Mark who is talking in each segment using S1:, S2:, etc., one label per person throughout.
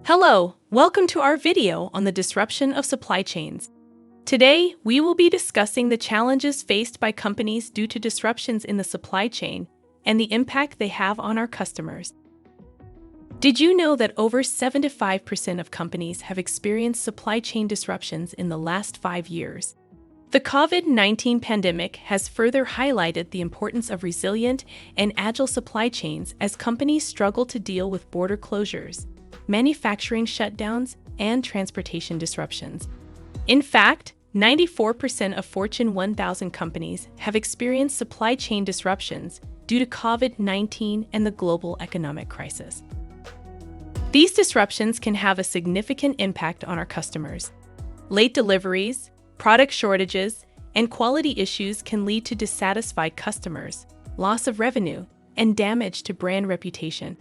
S1: Hello, welcome to our video on the disruption of supply chains. Today, we will be discussing the challenges faced by companies due to disruptions in the supply chain and the impact they have on our customers. Did you know that over 75% of companies have experienced supply chain disruptions in the last 5 years? The COVID-19 pandemic has further highlighted the importance of resilient and agile supply chains as companies struggle to deal with border closures, manufacturing shutdowns, and transportation disruptions. In fact, 94% of Fortune 1000 companies have experienced supply chain disruptions due to COVID-19 and the global economic crisis. These disruptions can have a significant impact on our customers. Late deliveries, product shortages, and quality issues can lead to dissatisfied customers, loss of revenue, and damage to brand reputation.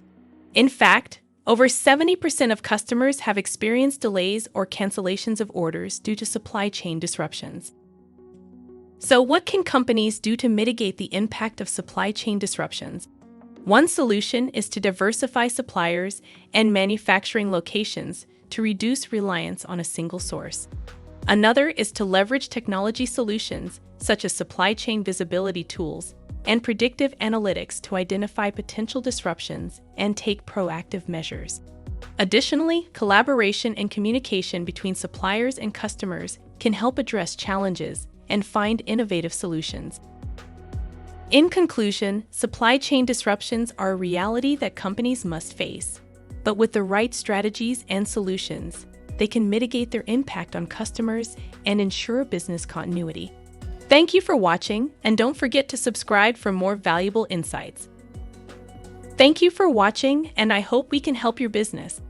S1: In fact, over 70% of customers have experienced delays or cancellations of orders due to supply chain disruptions. So, what can companies do to mitigate the impact of supply chain disruptions? One solution is to diversify suppliers and manufacturing locations to reduce reliance on a single source. Another is to leverage technology solutions such as supply chain visibility tools and predictive analytics to identify potential disruptions and take proactive measures. Additionally, collaboration and communication between suppliers and customers can help address challenges and find innovative solutions. In conclusion, supply chain disruptions are a reality that companies must face. But with the right strategies and solutions, they can mitigate their impact on customers and ensure business continuity. Thank you for watching, and don't forget to subscribe for more valuable insights. Thank you for watching, and I hope we can help your business.